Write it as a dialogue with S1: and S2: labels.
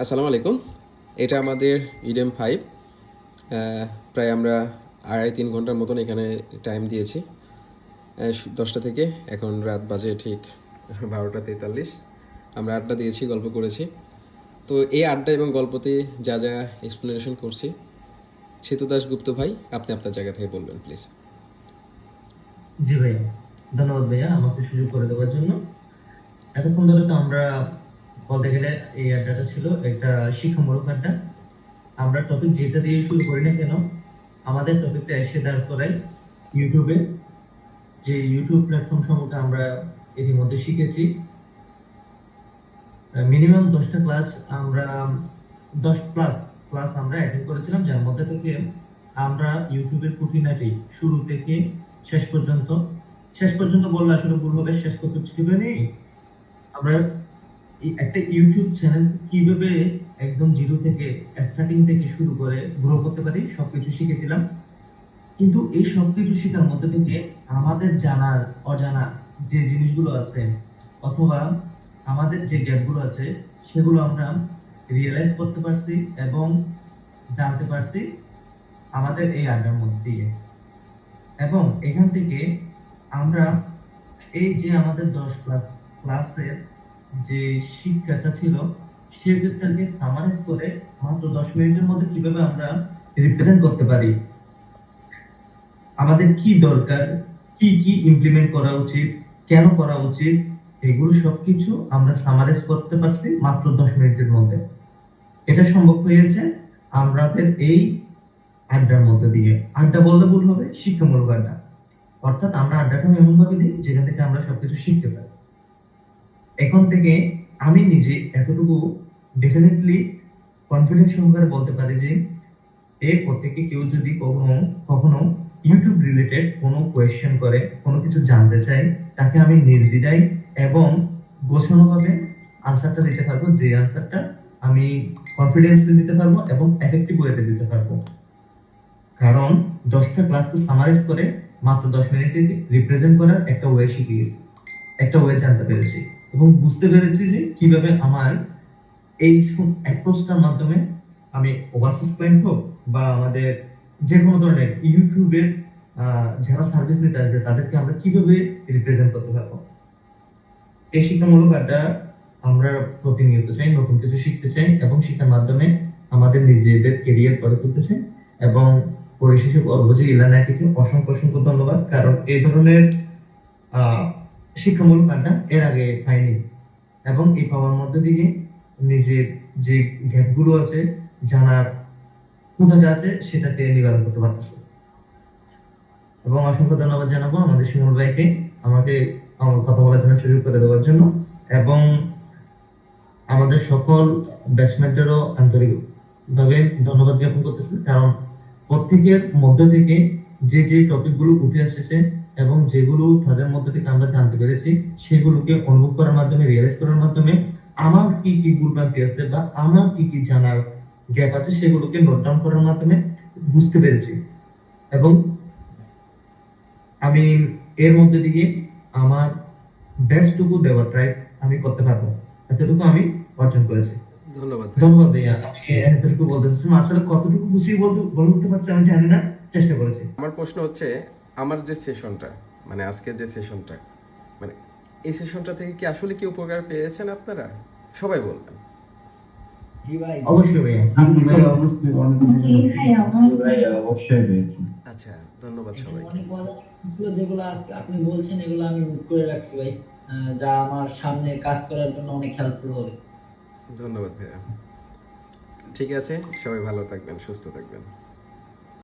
S1: আসসালামু আলাইকুম। এটা আমাদের ইডেম 5। প্রায় আমরা 2.5-3 ঘন্টার মতন এখানে টাইম দিয়েছি। 10টা থেকে এখন রাত বাজে ঠিক 12টা 43। আমরা আড্ডা দিয়েছি, গল্প করেছি। তো এই আড্ডা এবং গল্পতে যা যা এক্সপ্লেনেশন করছি, সেতু দাশগুপ্ত ভাই, আপনি আপনার জায়গা থেকে বলবেন প্লিজ।
S2: জি ভাইয়া, ধন্যবাদ ভাইয়া আমাকে সুযোগ করে দেওয়ার জন্য। এতক্ষণ ধরে তো আমরা বলতে গেলে এই আড্ডাটা ছিল একটা শিক্ষামূলক আড্ডা। আমরা টপিক যেটা দিয়ে শুরু করি না কেন, আমাদের টপিকটা এসে দাঁড় করাই ইউটিউবে। যে ইউটিউব প্ল্যাটফর্ম সম্পর্কে আমরা ইতিমধ্যে শিখেছি। মিনিমাম 10টা ক্লাস আমরা 10+ ক্লাস আমরা অ্যাটেন্ড করেছিলাম, যার মধ্যে থেকে আমরা ইউটিউবের খুঁটিনাটি শুরু থেকে শেষ পর্যন্ত, শেষ পর্যন্ত বললে আসলে ভুল হবে, শেষ করতে শিখবে নেই। আমরা একটা ইউটিউব চ্যানেল কিভাবে একদম জিরো থেকে, স্টার্টিং থেকে শুরু করে গ্রো করতে পারি সবকিছু শিখেছিলাম। কিন্তু এই সবকিছু শেখার মধ্যে থেকে আমাদের জানার অজানা যে জিনিসগুলো আছে, অথবা আমাদের যে গ্যাপগুলো আছে, সেগুলো আমরা রিয়েলাইজ করতে পারছি এবং জানতে পারছি আমাদের এই আড্ডার মধ্যে দিয়ে। এবং এখান থেকে আমরা এই যে আমাদের 10+ ক্লাসের যে শিক্ষাটা ছিল, সেটাকে সামারাইজ করে মাত্র 10 মিনিটের মধ্যে কিভাবে আমরা রিপ্রেজেন্ট করতে পারি, আমাদের কি দরকার, কি কি ইমপ্লিমেন্ট করা উচিত, কেন করা উচিত, এগুলো সবকিছু আমরা সামারাইজ করতে পারছি মাত্র 10 মিনিটের মধ্যে। এটা সম্ভব হয়েছে আমাদের এই আড্ডার মধ্যে দিয়ে। আড্ডা বললে ভুল হবে, শিক্ষামূলক আড্ডা। অর্থাৎ আমরা আড্ডাটা এমন ভাবে দিই যেখান থেকে আমরা সবকিছু শিখতে পারি। এখন থেকে আমি নিজে এতটুকু ডেফিনেটলি কনফিডেন্স সহকারে বলতে পারি যে এরপর থেকে কেউ যদি কখনো কখনো ইউটিউব রিলেটেড কোনো কোয়েশ্চেন করে, কোনো কিছু জানতে চাই, তাকে আমি নির্দ্বিধায় এবং গোছানোভাবে আনসারটা দিতে পারবো, যে আনসারটা আমি কনফিডেন্সলি দিতে পারবো এবং এফেক্টিভ ওয়েতে দিতে পারবো। কারণ 10টা ক্লাসকে সামারাইজ করে মাত্র 10 মিনিটে রিপ্রেজেন্ট করার একটা ওয়ে শিখে গেছি, একটা ওয়ে জানতে পেরেছি এবং বুঝতে পেরেছি যে কিভাবে আমার এই অ্যাপ্রোচটার মাধ্যমে আমি ওভারসিজ ক্লায়েন্ট হোক বা আমাদের যে কোনো ধরনের ইউটিউবের যারা সার্ভিস নিতে আসবে, তাদেরকে আমরা কিভাবে রিপ্রেজেন্ট করতে পারবো। এই শিক্ষামূলক আড্ডা আমরা প্রতিনিয়ত চাই, নতুন কিছু শিখতে চাই এবং শিক্ষার মাধ্যমে আমাদের নিজেদের কেরিয়ার গড়ে তুলতে চাই। এবং পরিশেষে বলবো যে ইলানাইটিকে অসংখ্য অসংখ্য ধন্যবাদ, কারণ এই ধরনের আহ শিক্ষামূলক আড্ডা এর আগে পাইনি এবং এই পাওয়ার মধ্যে দিয়ে নিজের যে গ্যাপগুলো আছে, জানার ক্ষুধাটা আছে, সেটাকে নিবারণ করতে পারতেছে। এবং অসংখ্য ধন্যবাদ জানাবো আমাদের শিমুল ভাইকে আমাকে আমার কথা বলার জন্য সুযোগ করে দেওয়ার জন্য। এবং আমাদের সকল ব্যাচমেটদেরও আন্তরিকভাবে ধন্যবাদ জ্ঞাপন করতেছি, কারণ প্রত্যেকের মধ্য থেকে যে যে টপিকগুলো উঠে এসেছে এবং যেগুলো তাদের মধ্য থেকে আমরা জানতে পেরেছি, সেগুলোকে অনুভব করার মাধ্যমে, রিয়েলাইজ করার মাধ্যমে আমার কি কি ভুলভ্রান্তি আছে বা আমার কি কি জানার গ্যাপ আছে, সেগুলোকে নোট ডাউন করার মাধ্যমে বুঝতে পেরেছি। এবং আমি এর মধ্যে দিয়ে আমার বেস্টটুকু দেওয়ার ট্রাই আমি করতে পারবো, এতটুকু আমি অর্জন করেছি।
S1: ধন্যবাদ ভাই।
S2: ধন্যবাদ ভাইয়া, আমি এতটুকু বলতে চাচ্ছি। আসলে কতটুকু গুছিয়ে বলে উঠতে পারছি আমি জানি না, চেষ্টা করেছি।
S1: আমার প্রশ্ন হচ্ছে, আমার যে সেশনটা, মানে আজকের যে সেশনটা, মানে এই সেশনটা থেকে কি আসলে কি উপকার পেয়েছেন আপনারা? সবাই বলবেন।
S3: জি ভাই,
S2: অবশ্যই ভাইয়া।
S4: জি ভাই, অবশ্যই অনেক
S5: জি ভাই, আমার
S4: জি ভাই, অবশ্যই পেয়েছি।
S1: আচ্ছা, ধন্যবাদ
S3: এখানে
S1: সবাইকে।
S3: অনেক মজা ছিল যেগুলো আজকে আপনি বলছেন, এগুলো আমি নোট করে রাখছি ভাই। যা আমার সামনে কাজ করার জন্য অনেক হেল্পফুল হবে।
S1: ধন্যবাদ ভাইয়া। ঠিক আছে, সবাই ভালো থাকবেন, সুস্থ থাকবেন।